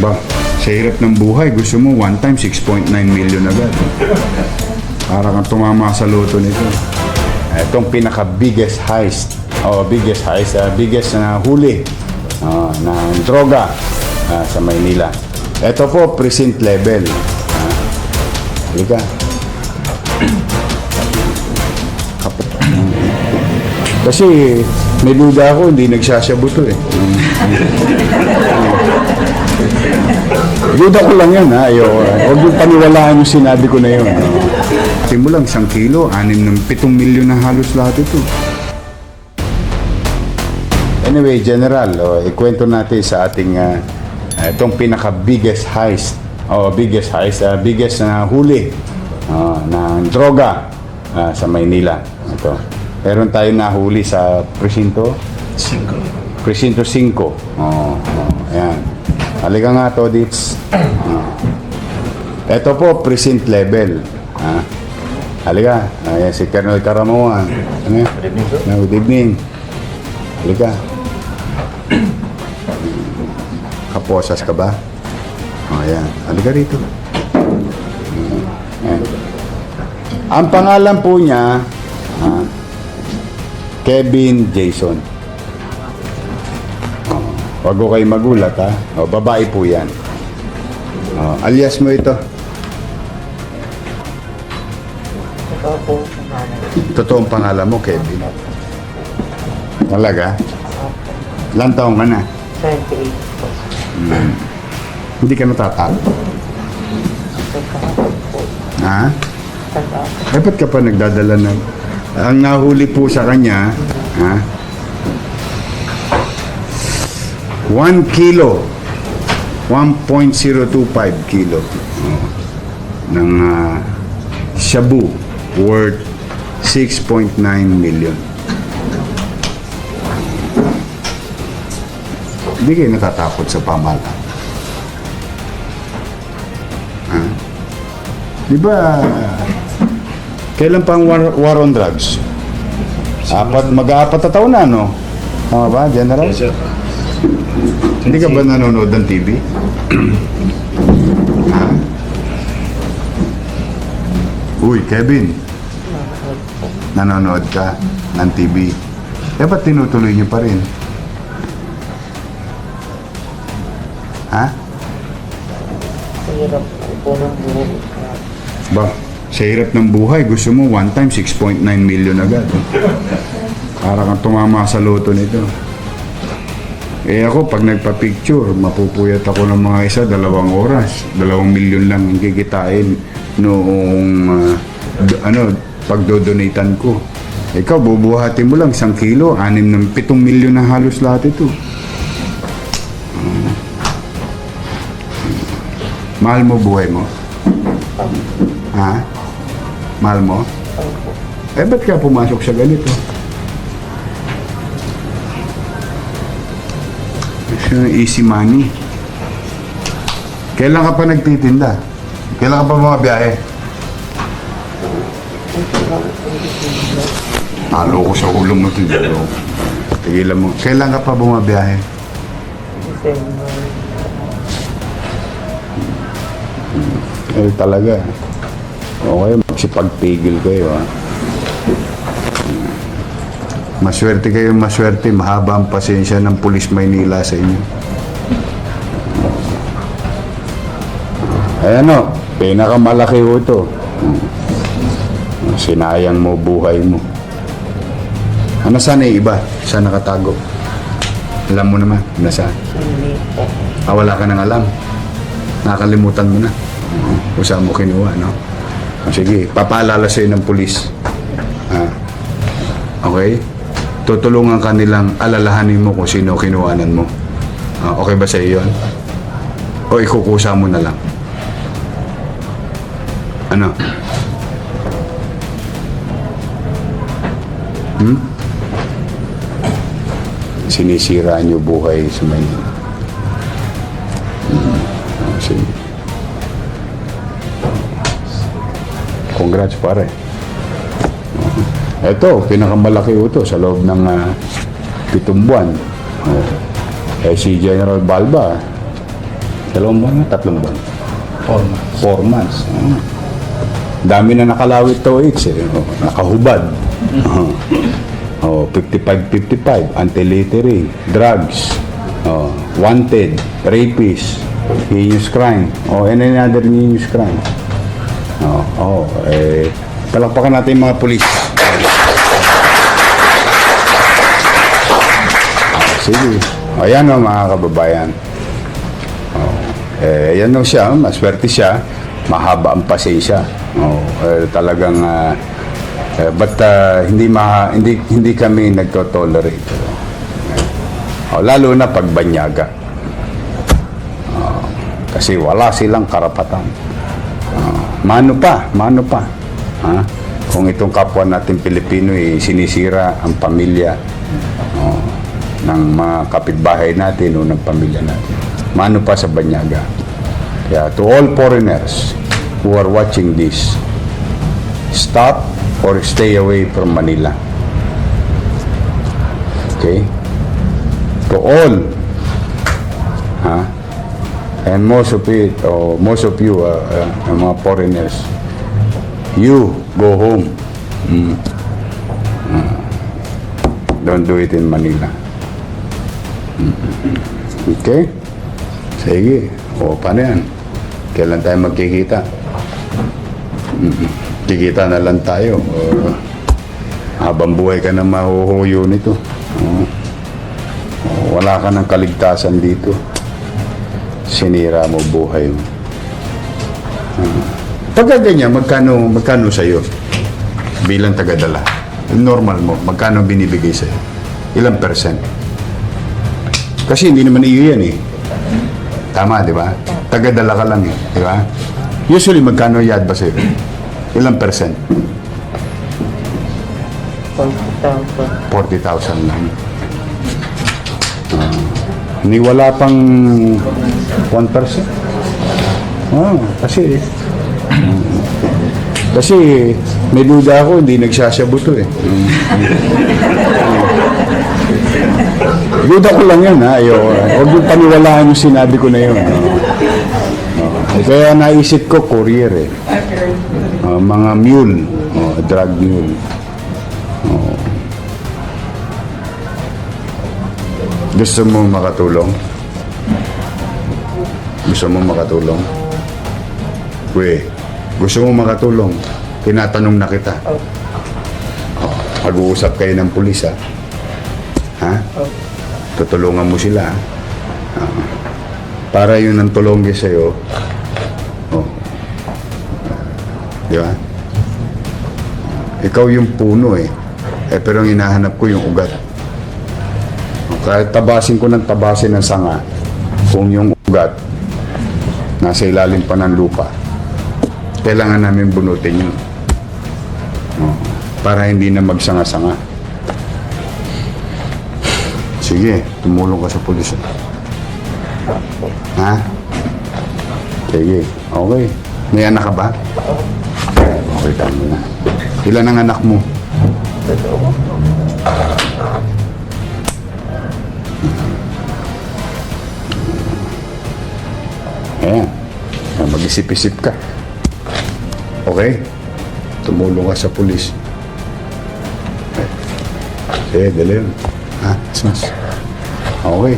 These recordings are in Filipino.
Ba, sa hirap ng buhay, gusto mo one time 6.9 million agad. Para kang tumama sa loto nito. Itong pinaka-biggest heist. Biggest heist. Biggest na huli na droga sa Maynila. Ito po, precinct level. Halika. Kasi may duda ako, hindi nagsasabu to eh. Duda ko lang yan ha. Huwag yung paniwalaan yung sinabi ko na yun. Simulang 1 kilo, 7 milyon na halos lahat ito. Anyway, General, ikwento natin sa ating itong pinaka-biggest heist. Biggest heist. Biggest na huli ng droga sa Maynila. Ito. Meron tayo nahuli sa Presinto 5. Presinto 5. Ayan. Halika nga, Todits. Ito po, precinct level. Halika. Ayan, si Colonel Caramoan. Good evening, sir. Good evening. Halika. Kaposas ka ba? Ayan. Halika rito. Ayan. Ang pangalan po niya, Kevin Jason. Huwag ko kayo magulat, ha? Babae po yan. Alias mo ito. Totoong pangalan mo, Kevin. Talaga? Ilang taong ka na? 28. Hindi ka natatakot? Ha? Ba't ka pa nagdadala ng... Ang nahuli po sa kanya, 1 kilo, 1.025 kilo ng shabu worth 6.9 million. Hindi kayo natatakot sa pamahalaan. Di ba, kailan pang war on drugs? Mag-aapat na taon na, no? Tama ba, General? Yes, sir. Hindi ka ba nanonood ng TV? Uy, Kevin. Nanonood ka ng TV. Ba't tinutuloy niyo pa rin? Ha? Hirap po ng buhay. Ba, sa hirap ng buhay, gusto mo one time 6.9 million agad. Para kang tumama sa loto nito. Ako, pag nagpa-picture, mapupuyat ako ng mga 2 oras. 2 milyon lang ang kikitain noong pagdodonatan ko. Ikaw, bubuhatin mo lang 1 kilo, 7 milyon na halos lahat ito. Mahal mo buhay mo? Ha? Mahal mo? Ba't ka pumasok sa ganito? Easy money. Kailan ka pa nagtitinda? Kailan ka pa bumabiyahe? Talo ko sa ulo mo ito. Tigilan mo. Kailan ka pa bumabiyahe? Talaga. Okay, magsipagpigil kayo, ha? Maswerte kayo, maswerte. Mahaba ang pasensya ng Pulis Maynila sa inyo. Ayan o, pinakamalaki ho ito. Sinayang mo buhay mo. Ano saan yung iba? Saan nakatago? Alam mo naman, nasaan? Wala ka nang alam. Nakalimutan mo na. Kung saan mo kinuha, no? Sige, papaalala sa'yo ng pulis. Okay? Tutulungan ka nilang alalahanin mo kung sino kinuhanan mo. Okay ba sa iyo yun? O ikukusa mo na lang? Ano? Sinisira niyo buhay sa Maynila. Sige. Congrats, pare. Ito, pinakamalaki ito sa loob ng 7 buwan. Si General Balba, Dalawang buwan na, tatlong buwan. 4 months. Dami na nakalawit to H eh. Nakahubad. 55-55, anti-littering, drugs, wanted, rapist, heinous crime, and another heinous crime. Palakpakan natin yung mga pulis. Sige. Ayan o mga kababayan. Ayan o siya, maswerte siya, mahaba ang pasensya. Talagang, but hindi kami nagto-tolerate. Lalo na pagbanyaga. Kasi wala silang karapatan. Mano pa. Kung itong kapwa natin Pilipino sinisira ang pamilya ng mga kapitbahay natin o ng pamilya natin. Mano pa sa banyaga. Kaya to all foreigners who are watching this, stop or stay away from Manila. Okay? To all. And most of you, mga foreigners, you go home. Don't do it in Manila. Okay? Sige. Paano yan? Kailan tayo magkikita? Kikita na lang tayo. Habang buhay ka na mahuhuyo nito. Wala ka ng kaligtasan dito. Sinira mo buhay mo. Pagka ganyan, magkano sa'yo? Bilang tagadala. Normal mo, magkano binibigay sa'yo? Ilang percent? Kasi hindi naman iyo yan eh. Tama, di ba? Tagadala ka lang eh. Di ba? Usually, magkano yad ba sa'yo? Ilang percent? 40,000 lang. Ni wala pang 1%. Kasi may duda ako, hindi nagsasabuto eh. Duda ko lang yan ha. Huwag yung paniwalaan yung sinabi ko na yun. Kaya naisip ko courier eh. Mga mule. Drug mule. Gusto mo makatulong? Gusto mo makatulong? Gusto mo makatulong? Tinatanong na kita. Mag-uusap kayo ng pulis ha? Tutulungan mo sila ha? Para yun ang tulongin sa'yo. Di ba? Ikaw yung puno eh. Pero ang hinahanap ko yung ugat. Kahit tabasin ko ng tabasin ng sanga, kung yung ugat nasa ilalim pa ng lupa, kailangan namin bunutin yun. Para hindi na magsanga-sanga. Sige, tumulong ka sa pulis. Ha? Sige, okay. May anak ka ba? Okay, tama na. Ilan ang anak mo? Ayan. Mag-isip-isip ka. Okay? Tumulong ka sa pulis. Sige, dali yun. Mas. Okay.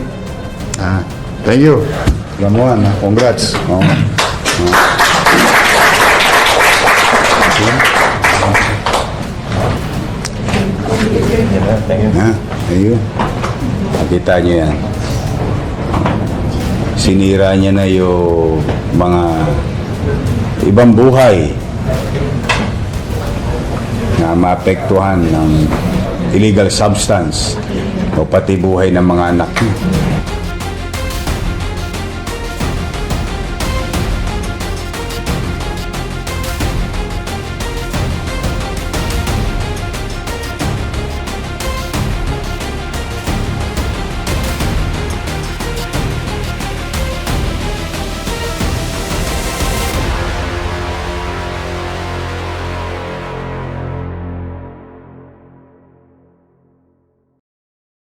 Thank you. Lamuan, congrats. Thank you. Nakita niyo yan. Sinira niya na yung mga ibang buhay na maapektuhan ng illegal substance o pati buhay ng mga anak niya.